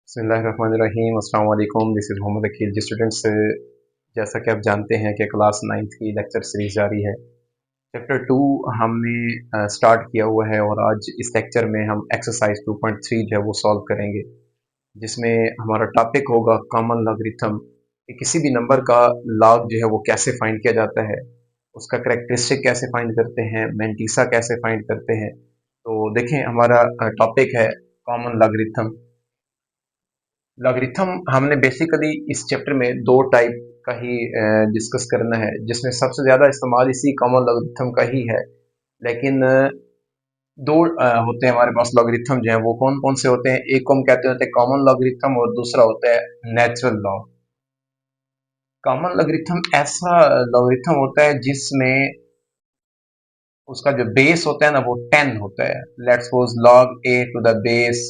बिस्मिल्लाहिर्रहमानिर्रहीम। अस्सलाम वालेकुम। This is Mohammad Akeel. जी स्टूडेंट्स, जैसा कि आप जानते हैं कि क्लास 9th की लेक्चर सीरीज जारी है। चैप्टर 2 हमने स्टार्ट किया हुआ है और आज इस लेक्चर में हम एक्सरसाइज 2.3 जो है वो सॉल्व करेंगे, जिसमें हमारा टॉपिक होगा कॉमन लॉगरिथम कि किसी भी नंबर का लॉग जो है वो कैसे फाइंड किया जाता है, उसका करेक्टरिस्टिक कैसे फाइंड करते हैं, मैंटीसा कैसे फाइंड करते हैं। तो देखें, हमारा टॉपिक है कॉमन लॉगरिथम। लॉगरिथम हमने बेसिकली इस चैप्टर में दो टाइप का ही डिस्कस करना है, जिसमें सबसे ज़्यादा इस्तेमाल इसी कॉमन लॉगरिथम का ही है। लेकिन दो होते हैं हमारे पास लॉगरिथम जो है वो कौन कौन से होते हैं। एक को हम कहते होते हैं कॉमन लॉगरिथम और दूसरा होता है नेचुरल लॉग। कॉमन लॉगरिथम ऐसा लॉगरिथम होता है जिसमें उसका जो बेस होता है ना वो 10 होता है। Let's suppose log A to the base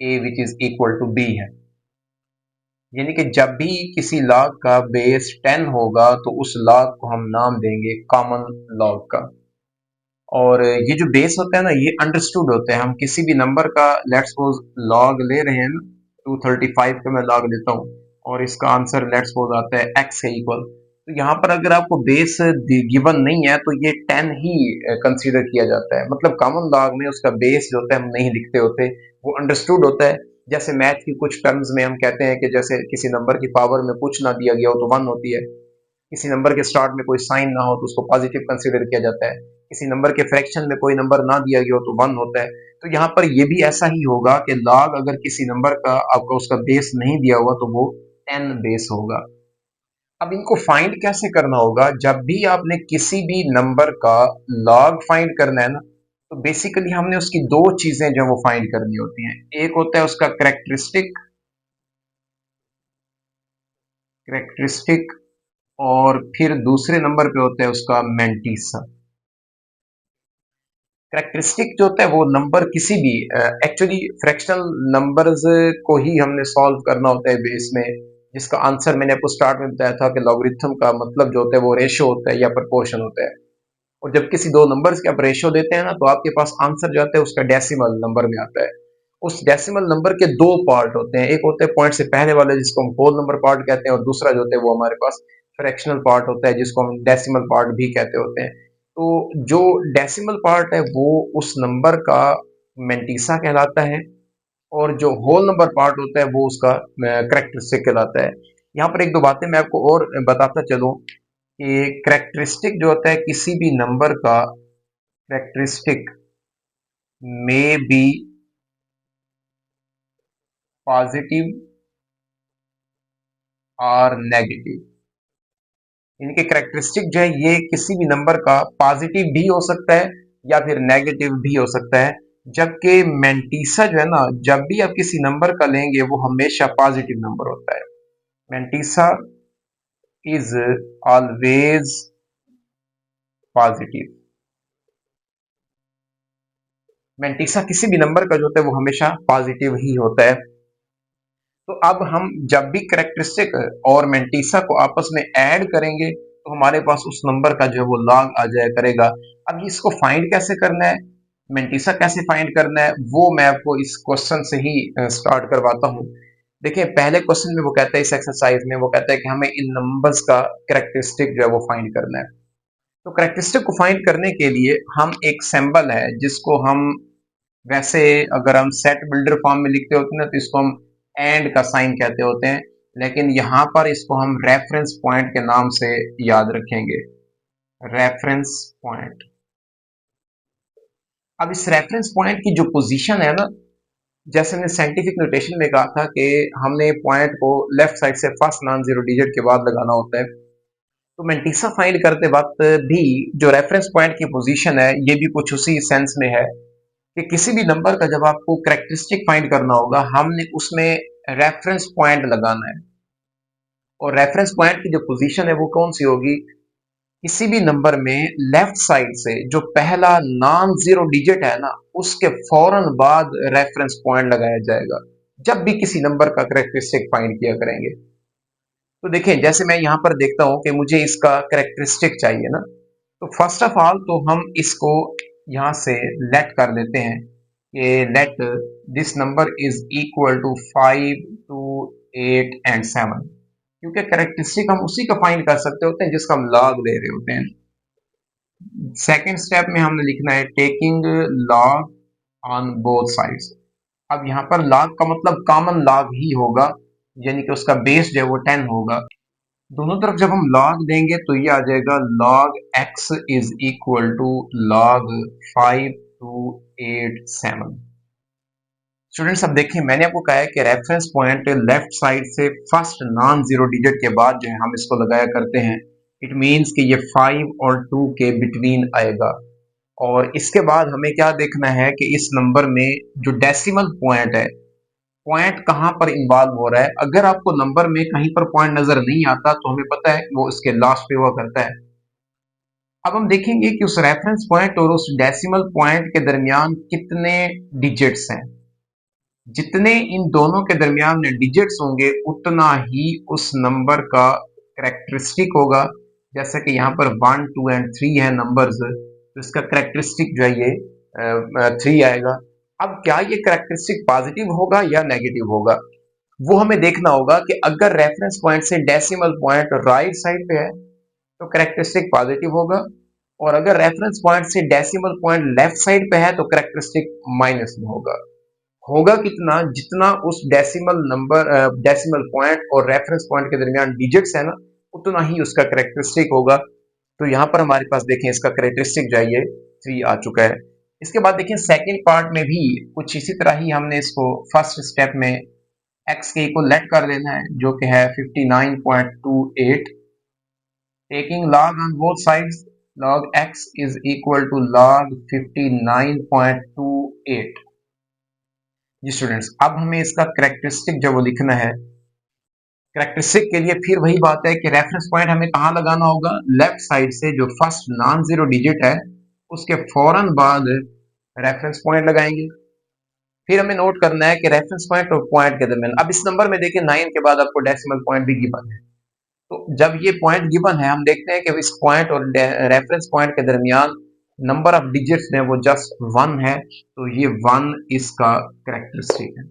A which is equal to B है, यानी कि जब भी किसी लॉग का बेस 10 होगा तो उस लॉग को हम नाम देंगे कॉमन लॉग का। और ये जो बेस होता है ना ये अंडरस्टूड होता है। हम किसी भी नंबर का लेट्स सपोज लॉग ले रहे हैं ना, 235 का मैं लॉग लेता हूँ और इसका आंसर लेट्स सपोज आता है x के इक्वल। तो यहाँ पर अगर आपको बेस गिवन नहीं है तो ये 10 ही कंसीडर किया जाता है। मतलब कॉमन लॉग में उसका बेस जो होता है हम नहीं लिखते होते, वो अंडरस्टूड होता है। जैसे मैथ की कुछ टर्म्स में हम कहते हैं कि जैसे किसी नंबर की पावर में कुछ ना दिया गया हो तो 1 होती है, किसी नंबर के स्टार्ट में कोई साइन ना हो तो उसको पॉजिटिव कंसीडर किया जाता है, किसी नंबर के फ्रैक्शन में कोई नंबर ना दिया गया हो तो 1 होता है। तो यहाँ पर ये भी ऐसा ही होगा कि लॉग अगर किसी नंबर का आपको उसका बेस नहीं दिया हुआ तो वो 10 बेस होगा। अब इनको फाइंड कैसे करना होगा? जब भी आपने किसी भी नंबर का लॉग फाइंड करना है ना, तो बेसिकली हमने उसकी दो चीजें जो वो फाइंड करनी होती हैं। एक होता है उसका करेक्टरिस्टिक करेक्टरिस्टिक और फिर दूसरे नंबर पे होता है उसका मैंटीसा। करेक्टरिस्टिक जो होता है वो नंबर किसी भी एक्चुअली फ्रैक्शनल नंबर्स को ही हमने सॉल्व करना होता है बेस में, जिसका आंसर मैंने आपको स्टार्ट में बताया था कि लॉगरिथम का मतलब जो होता है वो रेशो होता है या प्रोपोर्शन होता है। और जब किसी दो नंबर्स के आप रेशो देते हैं ना तो आपके पास आंसर जो आता है उसका डेसिमल नंबर में आता है। उस डेसिमल नंबर के दो पार्ट होते हैं, एक होते हैं पॉइंट से पहले वाले जिसको हम होल नंबर पार्ट कहते हैं, और दूसरा जो होता है वो हमारे पास फ्रैक्शनल पार्ट होता है जिसको हम डेसिमल पार्ट भी कहते होते हैं। तो जो डेसिमल पार्ट है वो उस नंबर का मैंटीसा कहलाता है, और जो होल नंबर पार्ट होता है वो उसका करेक्टरिस्टिक कहलाता है। यहाँ पर एक दो बातें मैं आपको और बताता चलूँ कि करेक्टरिस्टिक जो होता है किसी भी नंबर का करेक्टरिस्टिक में बी पॉजिटिव और नेगेटिव। इनके करेक्टरिस्टिक जो है ये किसी भी नंबर का पॉजिटिव भी हो सकता है या फिर नेगेटिव भी हो सकता है, जबकि मैंटीसा जो है ना जब भी आप किसी नंबर का लेंगे वो हमेशा पॉजिटिव नंबर होता है। Mantissa is always positive. Mantissa किसी भी नंबर का जो होता है वो हमेशा पॉजिटिव ही होता है। तो अब हम जब भी करेक्टरिस्टिक और मैंटीसा को आपस में ऐड करेंगे तो हमारे पास उस नंबर का जो है वो लॉग आ जाया करेगा। अब इसको फाइंड कैसे करना है, मैंटीसा कैसे फाइंड करना है, वो मैं आपको इस क्वेश्चन से ही स्टार्ट करवाता हूँ। देखिए, पहले क्वेश्चन में वो कहता है, इस एक्सरसाइज में वो कहता है कि हमें इन नंबर्स का करेक्टरिस्टिक जो है वो फाइंड करना है। तो करेक्टरिस्टिक को फाइंड करने के लिए हम एक सिंबल है जिसको हम वैसे अगर हम सेट बिल्डर फॉर्म में लिखते होते हैं ना तो इसको हम एंड का साइन कहते होते हैं, लेकिन यहाँ पर इसको हम रेफरेंस पॉइंट के नाम से याद रखेंगे। Reference point. अब इस रेफरेंस पॉइंट की जो पोजीशन है ना, जैसे मैंने साइंटिफिक नोटेशन में कहा था कि हमने पॉइंट को लेफ्ट साइड से फर्स्ट नॉन जीरो डिजिट के बाद लगाना होता है। तो मैंटीसा फाइंड करते वक्त भी जो रेफरेंस पॉइंट की पोजीशन है ये भी कुछ उसी सेंस में है कि किसी भी नंबर का जब आपको करेक्टरिस्टिक फाइंड करना होगा हमने उसमें रेफरेंस पॉइंट लगाना है। और रेफरेंस पॉइंट की जो पोजीशन है वो कौन सी होगी? किसी भी नंबर में लेफ्ट साइड से जो पहला नॉन जीरो डिजिट है ना उसके फौरन बाद रेफरेंस पॉइंट लगाया जाएगा जब भी किसी नंबर का करेक्टरिस्टिक फाइंड किया करेंगे। तो देखें, जैसे मैं यहां पर देखता हूं कि मुझे इसका करेक्टरिस्टिक चाहिए ना, तो फर्स्ट ऑफ ऑल तो हम इसको यहां से लेट कर देते हैं कि let this number is equal to 5, 2, 8 and 7, क्योंकि करेक्टरिस्टिक हम उसी का फाइंड कर सकते होते हैं जिसका हम लॉग ले रहे होते हैं। सेकेंड स्टेप में हमने लिखना है taking log on both sides. अब यहाँ पर लॉग का मतलब कॉमन लॉग ही होगा, यानी कि उसका बेस जो है वो 10 होगा। दोनों तरफ जब हम लॉग देंगे तो ये आ जाएगा log x is equal to log 5 to 8 7। Students अब देखिए, मैंने आपको कहा है कि रेफरेंस पॉइंट लेफ्ट साइड से फर्स्ट नॉन जीरो डिजिट के बाद जो है हम इसको लगाया करते हैं। इट मींस कि ये 5 और 2 के बिटवीन आएगा। और इसके बाद हमें क्या देखना है कि इस नंबर में जो डेसिमल पॉइंट है, पॉइंट कहाँ पर इन्वॉल्व हो रहा है। अगर आपको नंबर में कहीं पर पॉइंट नजर नहीं आता तो हमें पता है वो इसके लास्ट पे हुआ करता है। अब हम देखेंगे कि उस रेफरेंस पॉइंट और उस डेसिमल पॉइंट के दरमियान कितने डिजिट्स हैं। जितने इन दोनों के दरमियान में डिजिट्स होंगे उतना ही उस नंबर का करेक्टरिस्टिक होगा। जैसे कि यहाँ पर 1, 2 एंड 3 है नंबर्स, तो इसका करेक्टरिस्टिक जो है ये 3 आएगा। अब क्या ये करेक्टरिस्टिक पॉजिटिव होगा या नेगेटिव होगा, वो हमें देखना होगा कि अगर रेफरेंस पॉइंट से डेसिमल पॉइंट राइट साइड पे है तो करेक्टरिस्टिक पॉजिटिव होगा, और अगर रेफरेंस पॉइंट से डेसिमल पॉइंट लेफ्ट साइड पे है तो करेक्टरिस्टिक माइनस में होगा। होगा कितना, जितना उस डेसिमल पॉइंट और रेफरेंस पॉइंट के दरमियान डिजिट्स है ना, उतना ही उसका करेक्टरिस्टिक होगा। तो यहाँ पर हमारे पास देखें इसका करेक्टरिस्टिक जो है ये 3 आ चुका है। इसके बाद देखिए सेकेंड पार्ट में भी कुछ इसी तरह ही हमने इसको फर्स्ट स्टेप में x के इक्वल लेट कर देना है, जो कि है 59.28। Taking log on both sides, log x is equal to log 59.28। जी स्टूडेंट्स, अब हमें इसका करेक्टरिस्टिक जो वो लिखना है। करेक्टरिस्टिक के लिए फिर वही बात है कि रेफरेंस पॉइंट हमें कहाँ लगाना होगा, लेफ्ट साइड से जो फर्स्ट नॉन जीरो डिजिट है उसके फौरन बाद रेफरेंस पॉइंट लगाएंगे। फिर हमें नोट करना है कि रेफरेंस पॉइंट और पॉइंट के दरमियान, अब इस नंबर में देखिए 9 के बाद आपको डेसिमल पॉइंट भी गिवन है। तो जब ये पॉइंट गिवन है हम देखते हैं कि इस पॉइंट और रेफरेंस पॉइंट के दरमियान नंबर ऑफ डिजिट्स में वो जस्ट 1 है, तो ये 1 इसका करेक्टरिस्टिक है।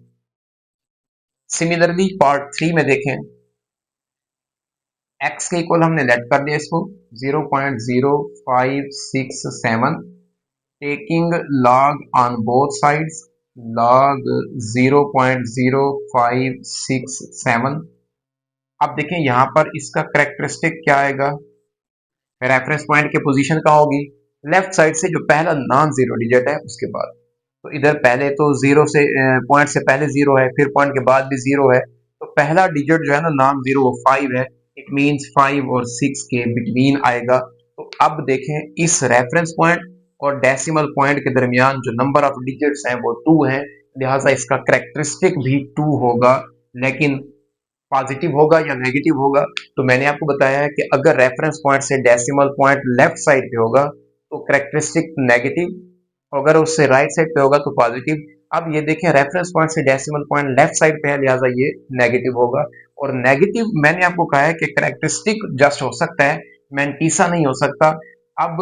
सिमिलरली पार्ट 3 में देखें, x के इक्वल हमने लेट कर दिया इसको 0.0567, taking log on both sides log 0.0567। अब देखें यहाँ पर इसका करेक्टरिस्टिक क्या आएगा, रेफरेंस पॉइंट की पोजीशन कहाँ होगी, लेफ्ट साइड से जो पहला नॉन जीरो डिजिट है उसके बाद। तो इधर पहले तो जीरो से पॉइंट से पहले जीरो है, फिर पॉइंट के बाद भी जीरो है, तो पहला डिजिट जो है ना नॉन जीरो वो 5 है। इट मींस 5 और 6 के बिटवीन आएगा। तो अब देखें इस रेफरेंस पॉइंट और डेसिमल पॉइंट के दरमियान जो नंबर ऑफ डिजिट्स हैं वो 2 हैं, लिहाजा इसका करेक्टरिस्टिक भी 2 होगा। लेकिन पॉजिटिव होगा या नेगेटिव होगा, तो मैंने आपको बताया है कि अगर रेफरेंस पॉइंट से डेसिमल पॉइंट लेफ्ट साइड पे होगा तो करेक्टरिस्टिक नेगेटिव, अगर उससे राइट साइड पे होगा तो पॉजिटिव। अब ये देखें रेफरेंस पॉइंट से डेसिमल पॉइंट लेफ्ट साइड पे है, लिहाजा ये नेगेटिव होगा। और नेगेटिव मैंने आपको कहा है कि करेक्टरिस्टिक जस्ट हो सकता है, मैंटीसा नहीं हो सकता। अब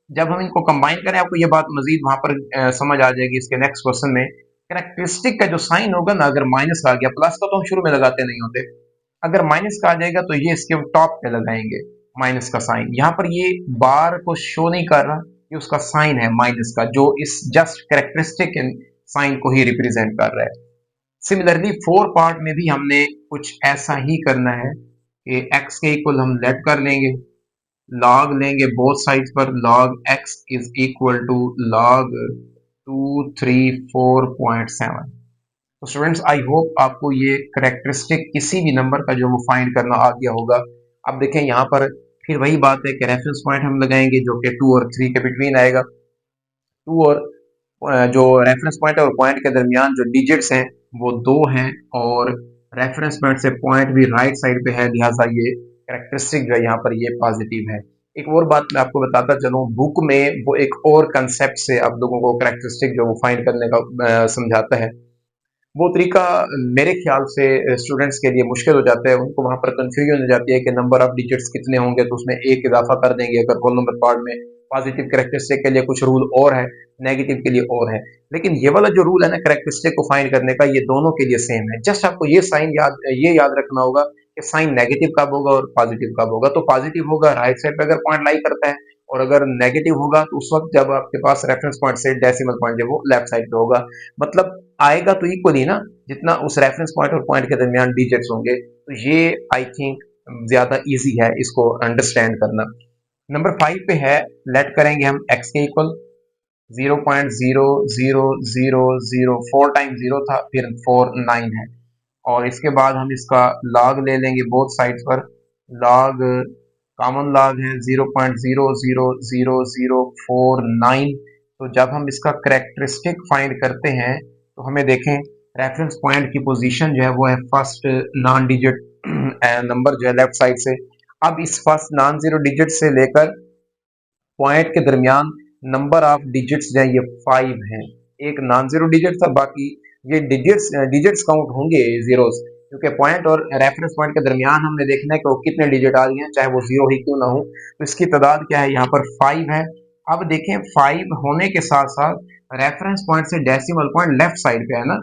जब हम इनको कंबाइन करें आपको ये बात मजीद वहां पर समझ आ जाएगी इसके नेक्स्ट क्वेश्चन में। करेक्टरिस्टिक का जो साइन होगा ना, अगर माइनस का आ गया, प्लस का तो हम शुरू में लगाते नहीं होते, अगर माइनस का आ जाएगा तो ये इसके टॉप पे लगाएंगे माइनस का साइन। यहाँ पर ये बार को शो नहीं कर रहा, ये उसका साइन है माइनस का, जो इस जस्ट करेक्टरिस्टिक साइन को ही रिप्रेजेंट कर रहा है। सिमिलरली फोर पार्ट में भी हमने कुछ ऐसा ही करना है कि x के इक्वल हम लेट कर लेंगे, log लेंगे बोथ साइड्स पर, log x is equal to log 234.7। तो स्टूडेंट्स आई होप आपको ये करेक्टरिस्टिक किसी भी नंबर का जो वो फाइंड करना आ गया होगा। अब देखें यहाँ पर फिर वही बात है कि रेफरेंस पॉइंट हम लगाएंगे जो कि 2 और 3 के बिटवीन आएगा। 2 और जो रेफरेंस पॉइंट है और पॉइंट के दरमियान जो डिजिट्स हैं वो 2 हैं, और रेफरेंस पॉइंट से पॉइंट भी राइट साइड पे है, लिहाजा ये करेक्टरिस्टिक जो है यहाँ पर ये पॉजिटिव है। एक और बात मैं आपको बताता चलूँ, बुक में वो एक और कंसेप्ट से आप लोगों को करेक्टरिस्टिक जो वो फाइंड करने का समझाता है। वो तरीका मेरे ख्याल से स्टूडेंट्स के लिए मुश्किल हो जाता है, उनको वहाँ पर कन्फ्यूजन हो जाती है कि नंबर ऑफ डिजिट्स कितने होंगे, तो उसमें एक इजाफा कर देंगे अगर होल नंबर पार्ट में, पॉजिटिव कैरेक्टरिस्टिक के लिए कुछ रूल और है, नेगेटिव के लिए और है। लेकिन ये वाला जो रूल है ना कैरेक्टरिस्टिक को फाइंड करने का, ये दोनों के लिए सेम है। जस्ट आपको ये याद रखना होगा कि साइन नेगेटिव कब होगा और पॉजिटिव कब होगा। तो पॉजिटिव होगा राइट साइड पे अगर पॉइंट लाई करता है, और अगर नेगेटिव होगा तो उस वक्त जब आपके पास रेफरेंस पॉइंट से डेसिमल पॉइंट है वो लेफ्ट साइड पे होगा। मतलब आएगा तो इक्वली ना, जितना उस रेफरेंस पॉइंट और पॉइंट के दरमियान डिजिट्स होंगे। तो ये आई थिंक ज्यादा इजी है इसको अंडरस्टैंड करना। नंबर 5 पे है, लेट करेंगे हम x के इक्वल 0.00004 फोर टाइम जीरो था, फिर 49 है, और इसके बाद हम इसका लॉग ले लेंगे बोथ साइड्स पर। लॉग कॉमन लॉग है 0.0000049। तो जब हम इसका करेक्टरिस्टिक फाइंड करते हैं तो हमें देखें रेफरेंस पॉइंट की पोजीशन जो है वो है फर्स्ट नॉन डिजिट नंबर जो है लेफ्ट साइड से। अब इस फर्स्ट नॉन जीरो डिजिट से लेकर पॉइंट के दरमियान नंबर ऑफ डिजिट्स जो है ये 5 हैं। एक नॉन जीरो डिजिट था, बाकी ये डिजिट्स काउंट होंगे जीरोस, क्योंकि पॉइंट और रेफरेंस पॉइंट के दरमियान हमने देखना है कि वो कितने डिजिट आ रही हैं, चाहे वो जीरो ही क्यों ना हो। तो इसकी तादाद क्या है, यहाँ पर 5 है। अब देखें 5 होने के साथ साथ रेफरेंस पॉइंट से डेसिमल पॉइंट लेफ्ट साइड पे है ना,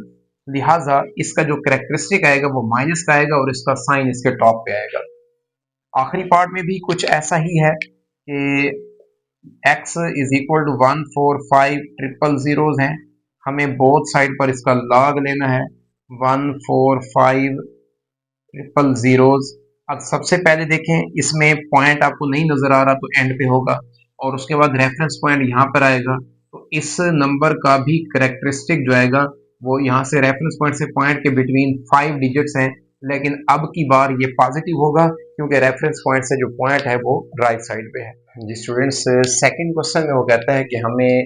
लिहाजा इसका जो करेक्टरिस्टिक आएगा वो माइनस का आएगा और इसका साइन इसके टॉप पे आएगा। आखिरी पार्ट में भी कुछ ऐसा ही है कि x is equal to 145 triple zeros हैं। हमें बोथ साइड पर इसका लॉग लेना है 145 ट्रिपल जीरोज। अब सबसे पहले देखें इसमें पॉइंट आपको नहीं नजर आ रहा तो एंड पे होगा, और उसके बाद रेफरेंस पॉइंट यहाँ पर आएगा। तो इस नंबर का भी करेक्टरिस्टिक जो आएगा वो यहाँ से रेफरेंस पॉइंट से पॉइंट के बिटवीन 5 डिजिट्स हैं, लेकिन अब की बार ये पॉजिटिव होगा क्योंकि रेफरेंस पॉइंट से जो पॉइंट है वो राइट साइड पे है। जी स्टूडेंट्स, सेकंड क्वेश्चन में वो कहता है कि हमें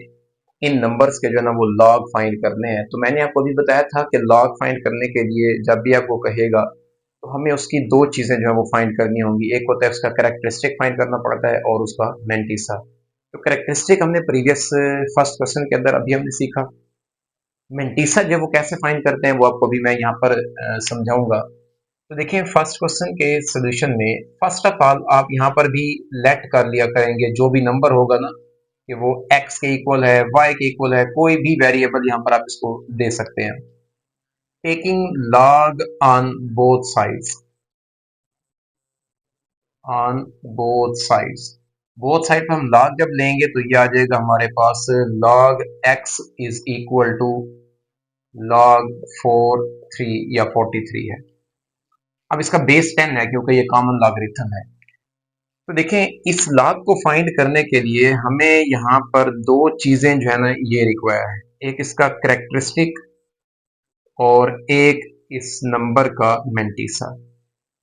इन नंबर्स के जो है ना वो लॉग फाइंड करने हैं। तो मैंने आपको अभी बताया था कि लॉग फाइंड करने के लिए जब भी आपको कहेगा तो हमें उसकी दो चीज़ें जो है वो फाइंड करनी होंगी। एक होता है उसका करेक्टरिस्टिक फाइंड करना पड़ता है और उसका मैंटीसा। तो करेक्टरिस्टिक हमने प्रीवियस फर्स्ट क्वेश्चन के अंदर अभी हमने सीखा। मैंटीसा जो है वो कैसे फाइंड करते हैं वो आपको भी मैं यहाँ पर समझाऊंगा। तो देखिए फर्स्ट क्वेश्चन के सोल्यूशन में फर्स्ट ऑफ ऑल आप यहाँ पर भी लेट कर लिया करेंगे जो भी नंबर होगा ना, कि वो x के इक्वल है, y के इक्वल है, कोई भी वेरिएबल यहाँ पर आप इसको दे सकते हैं। Taking log on both sides, on both sides, both side पे हम log जब लेंगे तो ये आ जाएगा हमारे पास log x is equal to log 43 या 43 है। अब इसका बेस 10 है क्योंकि ये कॉमन लॉगरिथम है। तो देखें इस लॉग को फाइंड करने के लिए हमें यहाँ पर दो चीजें जो है ना ये रिक्वायर है, एक इसका करेक्टरिस्टिक और एक इस नंबर का मैंटीसा।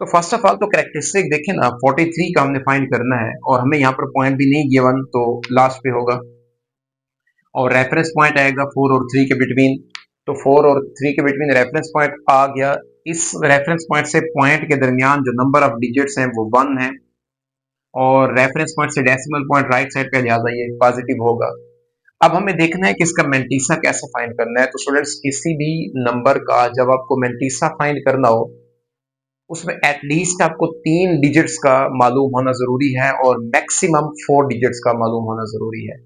तो फर्स्ट ऑफ ऑल तो करेक्टरिस्टिक देखें ना, 43 का हमने फाइंड करना है और हमें यहाँ पर पॉइंट भी नहीं गिवन तो लास्ट पे होगा, और रेफरेंस पॉइंट आएगा 4 और 3 के बिटवीन। तो 4 और 3 के बिटवीन रेफरेंस पॉइंट आ गया। इस रेफरेंस पॉइंट से पॉइंट के दरमियान जो नंबर ऑफ डिजिट्स हैं वो 1 है, और रेफरेंस पॉइंट से डेसिमल पॉइंट राइट साइड पे, लिहाजा ये पॉजिटिव होगा। अब हमें देखना है कि इसका मैंटीसा कैसे फाइंड करना है। तो स्टूडेंट्स किसी भी नंबर का जब आपको मैंटीसा फाइंड करना हो उसमें एटलीस्ट आपको 3 डिजिट्स का मालूम होना जरूरी है और मैक्सिमम 4 डिजिट्स का मालूम होना जरूरी है।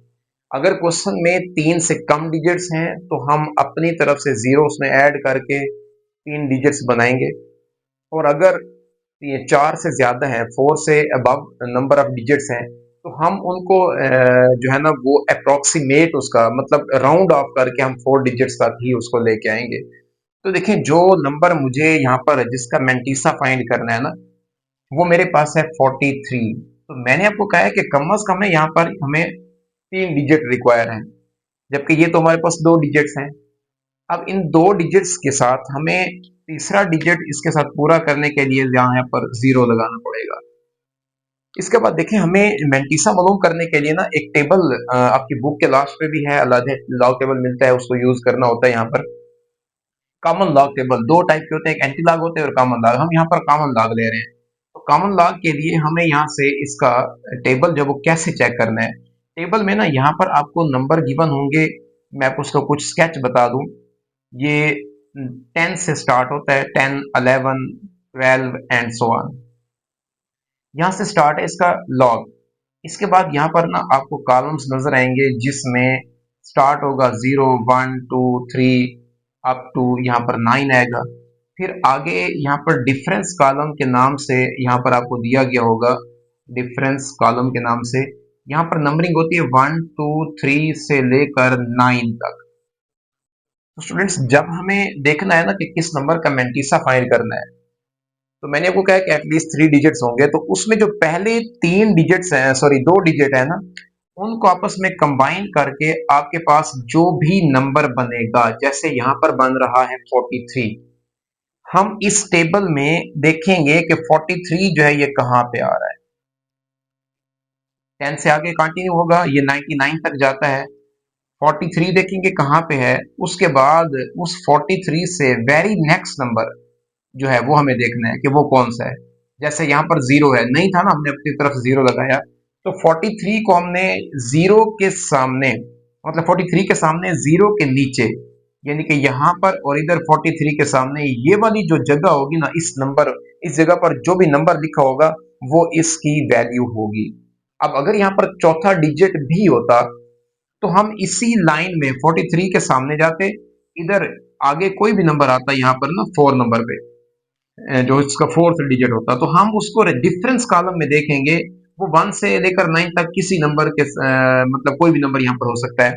अगर क्वेश्चन में 3 से कम डिजिट्स हैं तो हम अपनी तरफ से जीरो उसमें ऐड करके 3 डिजिट्स बनाएंगे, और अगर ये 4 से ज्यादा है, 4 से अबव नंबर ऑफ डिजिट्स हैं, तो हम उनको जो है ना वो अप्रोक्सीमेट उसका मतलब राउंड ऑफ करके हम 4 डिजिट्स तक ही उसको लेके आएंगे। तो देखिए जो नंबर मुझे यहाँ पर जिसका मैंटीसा फाइंड करना है ना वो मेरे पास है 43। तो मैंने आपको कहा है कि कम अज कम यहाँ पर हमें 3 डिजिट रिक्वायर हैं, जबकि ये तो हमारे पास 2 डिजिट्स हैं। अब इन 2 डिजिट्स के साथ हमें तीसरा डिजिट इसके साथ पूरा करने के लिए यहाँ पर 0 लगाना पड़ेगा। इसके बाद देखें हमें मैंटीसा मालूम करने के लिए ना एक टेबल आपकी बुक के लास्ट पे भी है, अलग लॉग टेबल मिलता है, उसको यूज करना होता है। यहाँ पर कॉमन लॉग टेबल 2 टाइप के होते हैं, एक एंटी लॉग होते हैं और कॉमन लॉग। हम यहाँ पर कॉमन लॉग ले रहे हैं। तो कॉमन लॉग के लिए हमें यहाँ से इसका टेबल जो वो कैसे चेक करना है। टेबल में ना यहाँ पर आपको नंबर गिवन होंगे, मैं आपको उसका कुछ स्केच बता दूं। ये 10 से स्टार्ट होता है, 10, 11, 12 एंड सो ऑन। यहाँ से स्टार्ट है इसका लॉग। इसके बाद यहाँ पर ना आपको कॉलम्स नजर आएंगे जिसमें स्टार्ट होगा 0 1 2 3 अप टू यहाँ पर 9 आएगा। फिर आगे यहाँ पर डिफरेंस कॉलम के नाम से यहाँ पर आपको दिया गया होगा, डिफरेंस कॉलम के नाम से यहाँ पर नंबरिंग होती है 1 2 3 से लेकर 9 तक। तो स्टूडेंट्स जब हमें देखना है ना कि किस नंबर का मैंटीसा फाइंड करना है, तो मैंने आपको कहा कि एटलीस्ट 3 डिजिट्स होंगे, तो उसमें जो पहले 3 डिजिट्स हैं, सॉरी 2 डिजिट है ना, उनको आपस में कंबाइन करके आपके पास जो भी नंबर बनेगा, जैसे यहाँ पर बन रहा है 43, हम इस टेबल में देखेंगे कि 43 जो है ये कहाँ पे आ रहा है। 10 से आगे कंटिन्यू होगा, ये 99 तक जाता है, 43 देखेंगे कहाँ पे है, उसके बाद उस 43 से वेरी नेक्स्ट नंबर जो है वो हमें देखना है कि वो कौन सा है। जैसे यहाँ पर 0 है, नहीं था ना, हमने अपनी तरफ 0 लगाया, तो 43 को हमने 0 के सामने, मतलब 43 के सामने 0 के नीचे, यानी कि यहाँ पर और इधर 43 के सामने ये वाली जो जगह होगी ना, इस नंबर, इस जगह पर जो भी नंबर लिखा होगा वो इसकी वैल्यू होगी। अब अगर यहाँ पर चौथा डिजिट भी होता तो हम इसी लाइन में 43 के सामने जाते, इधर आगे कोई भी नंबर आता यहाँ पर ना 4 नंबर पे, जो इसका फोर्थ डिजिट होता, तो हम उसको डिफरेंस कॉलम में देखेंगे, वो 1 से लेकर 9 तक किसी नंबर के मतलब कोई भी नंबर यहाँ पर हो सकता है।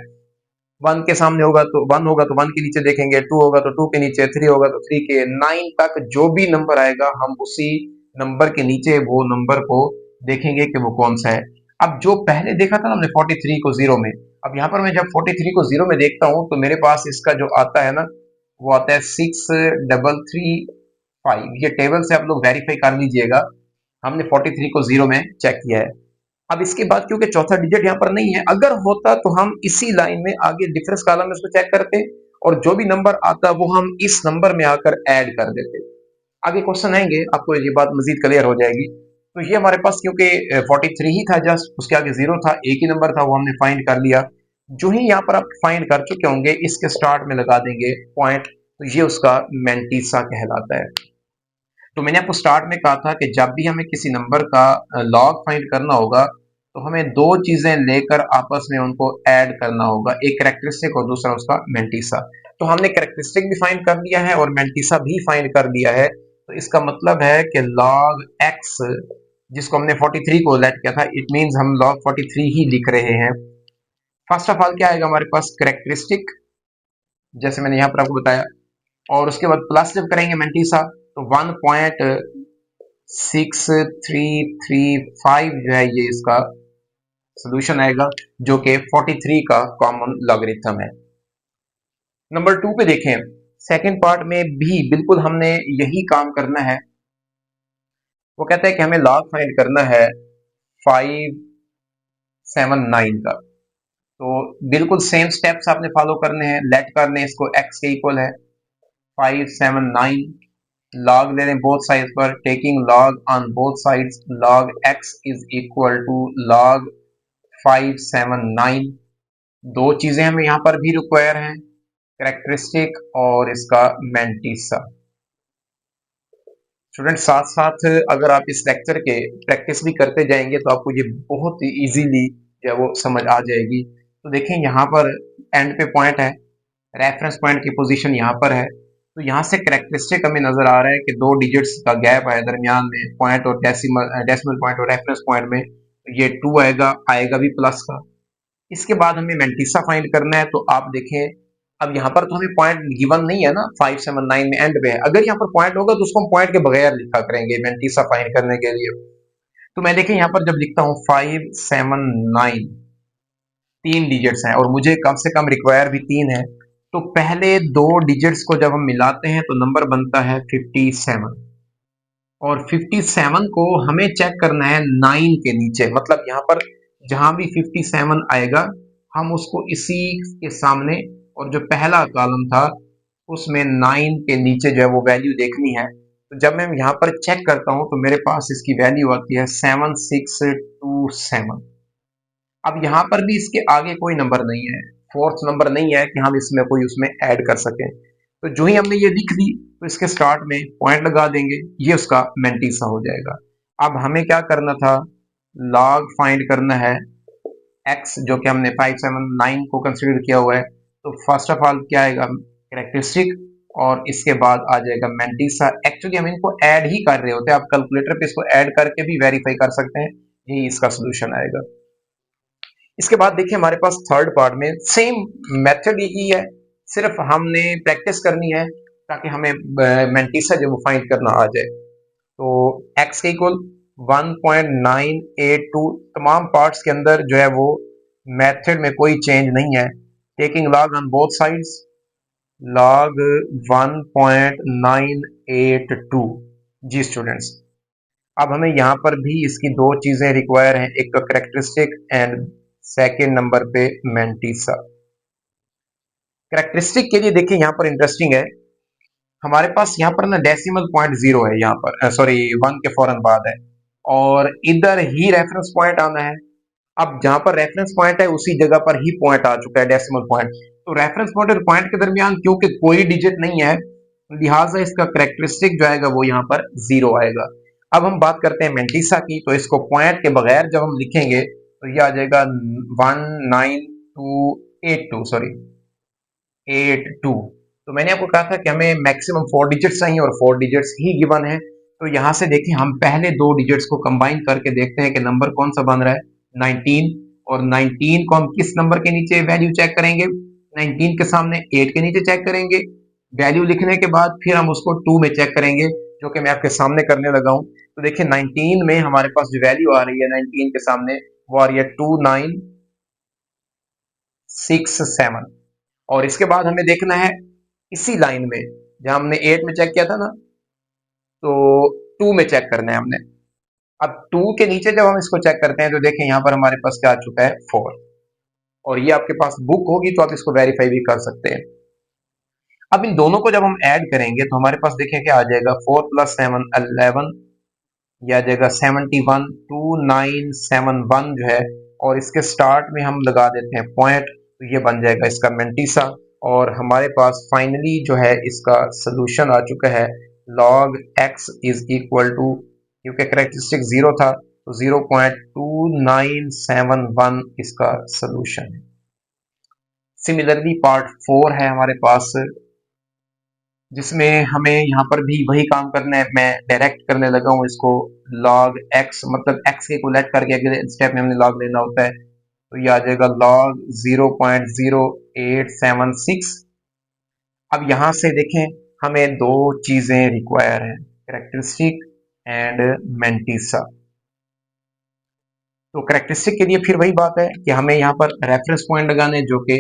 1 के सामने होगा तो 1 होगा तो 1 के नीचे देखेंगे, 2 होगा तो 2 के नीचे, 3 होगा तो 3 के, 9 तक जो भी नंबर आएगा हम उसी नंबर के नीचे वो नंबर को देखेंगे कि वो कौन सा है। अब जो पहले देखा था ना हमने 43 को 0 में, अब यहाँ पर मैं जब 43 को 0 में देखता हूँ तो मेरे पास इसका जो आता है ना, वो आता है 6335। ये टेबल से आप लोग वेरीफाई कर लीजिएगा, हमने 43 को 0 में चेक किया है। अब इसके बाद क्योंकि चौथा डिजिट यहाँ पर नहीं है, अगर होता तो हम इसी लाइन में आगे डिफरेंस कॉलम में इसको चेक करते और जो भी नंबर आता वो हम इस नंबर में आकर ऐड कर देते। आगे क्वेश्चन आएंगे आपको ये बात मजीद क्लियर हो जाएगी। तो ये हमारे पास क्योंकि 43 ही था, जस्ट उसके आगे 0 था, एक ही नंबर था, वो हमने फाइंड कर लिया। जो ही यहाँ पर आप फाइंड कर चुके होंगे, इसके स्टार्ट में लगा देंगे पॉइंट, तो ये उसका मैंटीसा कहलाता है। तो मैंने आपको स्टार्ट में कहा था कि जब भी हमें किसी नंबर का लॉग फाइंड करना होगा तो हमें दो चीजें लेकर आपस में उनको ऐड करना होगा, एक कैरेक्टरिस्टिक और दूसरा उसका मैंटीसा। तो हमने कैरेक्टरिस्टिक भी फाइंड कर लिया है और मैंटीसा भी फाइंड कर लिया है, तो इसका मतलब है कि लॉग एक्स, जिसको हमने 43 को लेट किया था, इट मींस हम लॉग 43 ही लिख रहे हैं। फर्स्ट ऑफ ऑल क्या आएगा हमारे पास, कैरेक्टरिस्टिक, जैसे मैंने यहाँ पर आपको बताया, और उसके बाद प्लस जब करेंगे मैंटीसा तो 1.6335 जो है ये इसका सोल्यूशन आएगा, जो कि 43 का कॉमन लॉगरिथम है। नंबर 2 पे देखें, सेकंड पार्ट में भी बिल्कुल हमने यही काम करना है। वो कहता है कि हमें लॉग फाइंड करना है 579 का, तो बिल्कुल सेम स्टेप्स आपने फॉलो करने हैं। लेट कर लें इसको, x के इक्वल है 579, लॉग ले लें बोथ साइड्स पर, taking log on both sides, log x is equal to log 579। दो चीजें हमें यहाँ पर भी रिक्वायर हैं, कैरेक्टरिस्टिक और इसका मैंटीसा। स्टूडेंट साथ साथ अगर आप इस लेक्चर के प्रैक्टिस भी करते जाएंगे तो आपको ये बहुत ही इजीली जो है वो समझ आ जाएगी। तो देखें यहाँ पर एंड पे पॉइंट है, रेफरेंस पॉइंट की पोजीशन यहाँ पर है, तो यहाँ से कैरेक्टरिस्टिक हमें नजर आ रहा है कि दो डिजिट्स का गैप है दरमियान में, पॉइंट और डेसिमल पॉइंट और रेफरेंस पॉइंट में, तो ये 2 आएगा भी प्लस का। इसके बाद हमें मैंटीसा फाइंड करना है, तो आप देखें अब यहाँ पर तो हमें पॉइंट गिवन नहीं है ना, 579 में एंड पे है, अगर यहाँ पर पॉइंट होगा तो उसको हम पॉइंट के बगैर लिखा करेंगे मैंटीसा फाइंड करने के लिए। तो मैं देखें यहाँ पर जब लिखता हूँ 579, 3 डिजिट्स हैं और मुझे कम से कम रिक्वायर भी 3 है, तो पहले दो डिजिट्स को जब हम मिलाते हैं तो नंबर बनता है 57, और 57 को हमें चेक करना है 9 के नीचे, मतलब यहाँ पर जहां भी 57 आएगा हम उसको इसी के सामने, और जो पहला कॉलम था उसमें 9 के नीचे जो है वो वैल्यू देखनी है। तो जब मैं यहाँ पर चेक करता हूँ तो मेरे पास इसकी वैल्यू आती है 7627। अब यहाँ पर भी इसके आगे कोई नंबर नहीं है, फोर्थ नंबर नहीं है कि हम इसमें कोई उसमें ऐड कर सकें। तो जो ही हमने ये लिख दी तो इसके स्टार्ट में पॉइंट लगा देंगे, ये उसका मैंटीसा हो जाएगा। अब हमें क्या करना था, लॉग फाइंड करना है x जो कि हमने 579 को कंसिडर किया हुआ है, तो फर्स्ट ऑफ ऑल क्या आएगा, कैरेक्टरिस्टिक, और इसके बाद आ जाएगा मेंटिसा। एक्चुअली हम इनको ऐड ही कर रहे होते हैं, आप कैलकुलेटर पे इसको ऐड करके भी वेरीफाई कर सकते हैं, यही इसका सोल्यूशन आएगा। इसके बाद देखिए हमारे पास थर्ड पार्ट में सेम मेथड यही है, सिर्फ हमने प्रैक्टिस करनी है ताकि हमें मेंटिसा जो वो फाइंड करना आ जाए। तो x के इक्वल 1.982, तमाम पार्ट्स के अंदर जो है वो मेथड में कोई चेंज नहीं है। Taking log on both sides, log 1.982। जी स्टूडेंट्स, अब हमें यहाँ पर भी इसकी दो चीजें रिक्वायर हैं, एक तो करेक्टरिस्टिक एंड सेकेंड नंबर पे मेंटिसा। करेक्टरिस्टिक के लिए देखिए यहाँ पर इंटरेस्टिंग है, हमारे पास यहाँ पर ना डेसिमल पॉइंट जीरो है, यहाँ पर सॉरी 1 के फौरन बाद है, और इधर ही रेफरेंस पॉइंट आना है। अब जहां पर रेफरेंस पॉइंट है उसी जगह पर ही पॉइंट आ चुका है, डेसिमल पॉइंट। तो रेफरेंस पॉइंट और पॉइंट के दरमियान क्योंकि कोई डिजिट नहीं है, लिहाजा इसका करेक्टरिस्टिक जो आएगा वो यहाँ पर जीरो आएगा। अब हम बात करते हैं मेंटिसा की, तो इसको पॉइंट के बगैर जब हम लिखेंगे तो ये आ जाएगा 19282, सॉरी 82। तो मैंने आपको कहा था कि हमें मैक्सिमम 4 डिजिट्स चाहिए और 4 डिजिट्स ही गिवन है। तो यहाँ से देखिए हम पहले दो डिजिट्स को कंबाइन करके देखते हैं कि नंबर कौन सा बन रहा है, 19। और 19 को हम किस नंबर के नीचे वैल्यू चेक करेंगे, 19 के सामने 8 के नीचे चेक करेंगे। वैल्यू लिखने के बाद फिर हम उसको 2 में चेक करेंगे, जो कि मैं आपके सामने करने लगा हूँ। तो देखिए 19 में हमारे पास जो वैल्यू आ रही है 19 के सामने, वो आ रही है 2967। और इसके बाद हमें देखना है इसी लाइन में जहां हमने 8 में चेक किया था ना, तो 2 में चेक करना है हमने। अब 2 के नीचे जब हम इसको चेक करते हैं तो देखें यहाँ पर हमारे पास क्या आ चुका है, 4। और ये आपके पास बुक होगी तो आप इसको वेरीफाई भी कर सकते हैं। अब इन दोनों को जब हम ऐड करेंगे तो हमारे पास देखें क्या आ जाएगा, 4 + 7 11, यह आ जाएगा 71, 2971 जो है, और इसके स्टार्ट में हम लगा देते हैं पॉइंट, तो ये बन जाएगा इसका मेंटिसा। और हमारे पास फाइनली जो है इसका सोल्यूशन आ चुका है, log x is equal to, क्योंकि करेक्टरिस्टिक जीरो था तो 0.2971 इसका सोल्यूशन है। सिमिलरली पार्ट 4 है हमारे पास, जिसमें हमें यहाँ पर भी वही काम करना है, मैं डायरेक्ट करने लगा हूँ इसको। log x मतलब x के इक्वलेट करके अगले स्टेप में हमने log लेना होता है, तो ये आ जाएगा log 0.0876। अब यहाँ से देखें हमें दो चीजें रिक्वायर हैं, करेक्टरिस्टिक एंड मेंटिसा। तो करेक्टरिस्टिक के लिए फिर वही बात है कि हमें यहाँ पर रेफरेंस पॉइंट लगाने, जो कि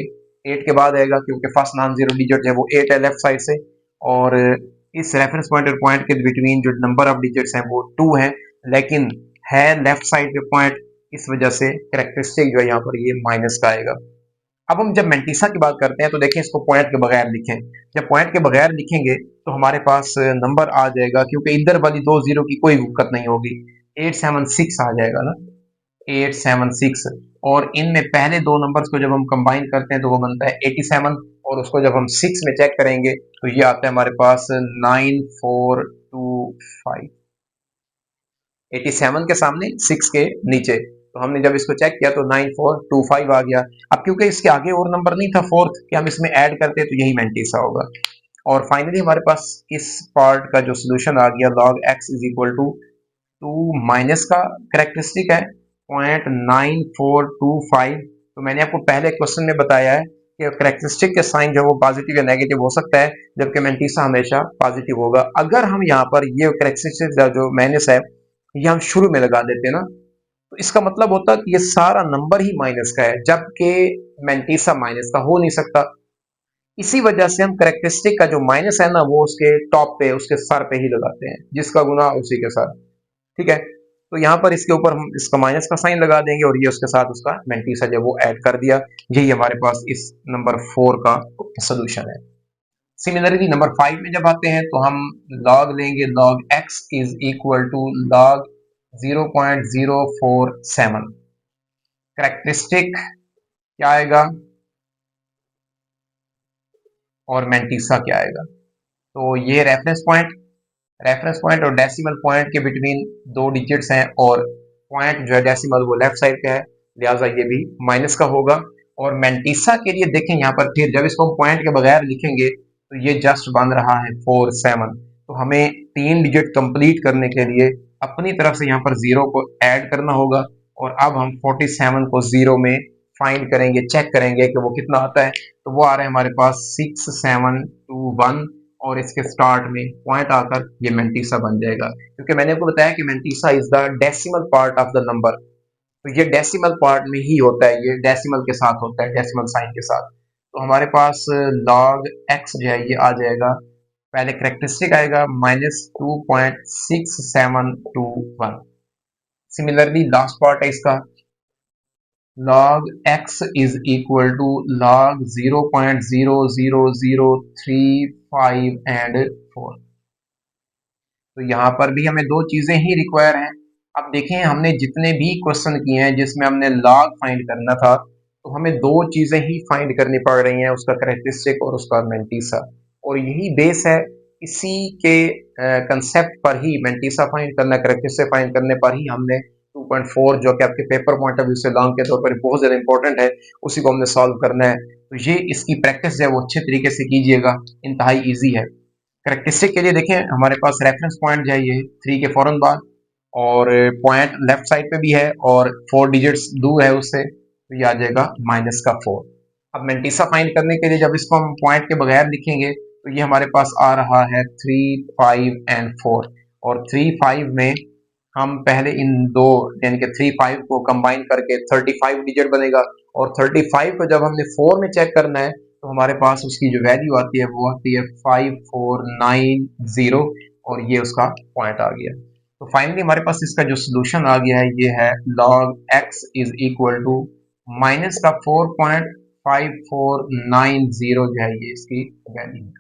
8 के बाद आएगा, क्योंकि फर्स्ट नॉन जीरो डिजिट है वो 8 है लेफ्ट साइड से, और इस रेफरेंस पॉइंट और पॉइंट के बिटवीन जो नंबर ऑफ डिजिट्स हैं वो 2 है, लेकिन है लेफ्ट साइड पे पॉइंट, इस वजह से करेक्टरिस्टिक जो है यहाँ पर ये माइनस का आएगा। अब हम जब मेंटिसा की बात करते हैं तो देखें इसको पॉइंट के बगैर लिखें, जब पॉइंट के बगैर लिखेंगे तो हमारे पास नंबर आ जाएगा, क्योंकि इधर वाली दो जीरो की कोई दिक्कत नहीं होगी, 876 आ जाएगा ना, 876। और इनमें पहले दो नंबर्स को जब हम कंबाइन करते हैं तो वो बनता है 87, और उसको जब हम 6 में चेक करेंगे तो ये आता है हमारे पास 9425। 87 के सामने 6 के नीचे, तो हमने जब इसको चेक किया तो 9425 आ गया। अब क्योंकि इसके आगे और नंबर नहीं था फोर्थ कि हम इसमें ऐड करते तो यही मेंटिसा होगा। और फाइनली हमारे पास इस पार्ट का जो सोल्यूशन आ गया, log x is equal to 2 minus का करेक्टरिस्टिक है 0.9425। तो मैंने आपको पहले क्वेश्चन में बताया है कि करेक्टरिस्टिक के साइन जो वो पॉजिटिव या नेगेटिव हो सकता है, जबकि मेंटिसा हमेशा पॉजिटिव होगा। अगर हम यहाँ पर ये करेक्टरिस्टिक जो माइनस है ये हम शुरू में लगा देते ना, तो इसका मतलब होता कि ये सारा नंबर ही माइनस का है, जबकि मेंटिसा माइनस का हो नहीं सकता। इसी वजह से हम करेक्टरिस्टिक का जो माइनस है ना वो उसके टॉप पे, उसके सर पे ही लगाते हैं, जिसका गुना उसी के साथ, ठीक है। तो यहाँ पर इसके ऊपर हम इसका माइनस का साइन लगा देंगे और ये उसके साथ उसका मेंटिसा जो वो ऐड कर दिया। यही हमारे पास इस नंबर 4 का सोल्यूशन है। सिमिलरली नंबर 5 में जब आते हैं तो हम लॉग लेंगे, log x is equal to log 0.047। Characteristic क्या आएगा और मेंटिसा क्या आएगा, तो ये रेफरेंस पॉइंट और डेसिमल पॉइंट के बिटवीन दो डिजिट्स हैं, और पॉइंट जो है डेसिमल वो लेफ्ट साइड का है, लिहाजा ये भी माइनस का होगा। और मेंटिसा के लिए देखें यहाँ पर फिर जब इसको हम पॉइंट के बगैर लिखेंगे तो ये जस्ट बन रहा है 4 7। तो हमें 3 डिजिट कंप्लीट करने के लिए अपनी तरफ से यहाँ पर जीरो को ऐड करना होगा। और अब हम 47 को जीरो में फाइंड करेंगे, चेक करेंगे कि वो कितना आता है। तो वो आ रहा है हमारे पास 6721 और इसके स्टार्ट में पॉइंट आकर ये मेंटिसा बन जाएगा, क्योंकि मैंने आपको बताया कि mantissa is the decimal part of the number. तो ये डेसिमल पार्ट में ही होता है, ये डेसिमल के साथ होता है, डेसिमल साइन के साथ। तो हमारे पास लॉग एक्स जो है ये आ जाएगा, पहले करेक्टरिस्टिक आएगा -2.6721। सिमिलरली लास्ट पार्ट है इसका, log x is equal to log 0.00035 and 4। तो यहाँ पर भी हमें दो चीजें ही रिक्वायर हैं। अब देखें हमने जितने भी क्वेश्चन किए हैं जिसमें हमने log फाइंड करना था, तो हमें दो चीजें ही फाइंड करनी पड़ रही हैं, उसका करेक्टरिस्टिक और उसका मेंटिसा। और यही बेस है, इसी के कंसेप्ट पर ही मेंटिसा फाइंड करना, करेक्टरिस्टिक फाइंड करने पर ही हमने 2.4 जो कि आपके पेपर पॉइंट ऑफ व्यू से लॉन्ग के तौर पर बहुत ज़्यादा इंपॉर्टेंट है, उसी को हमने सॉल्व करना है। तो ये इसकी प्रैक्टिस है वो अच्छे तरीके से कीजिएगा, इंतहाई ईजी है। करेक्टरिस्टिक के लिए देखें हमारे पास रेफरेंस पॉइंट जो है ये 3 के फौरन बाद, और पॉइंट लेफ्ट साइड पे भी है और 4 डिजिट्स दूर है उससे, तो ये आ जाएगा -4। अब मेंटिसा फाइंड करने के लिए जब इसको हम पॉइंट के बगैर लिखेंगे तो ये हमारे पास आ रहा है 3 5 एंड 4। और 3 5 में हम पहले इन दो यानी कि 3 5 को कंबाइन करके 35 डिजिट बनेगा, और 35 को जब हमने 4 में चेक करना है तो हमारे पास उसकी जो वैल्यू आती है वो आती है 5490, और ये उसका पॉइंट आ गया। तो फाइनली हमारे पास इसका जो सोल्यूशन आ गया है ये है log x is equal to minus का 4.5490 जो है ये इसकी वैल्यू है।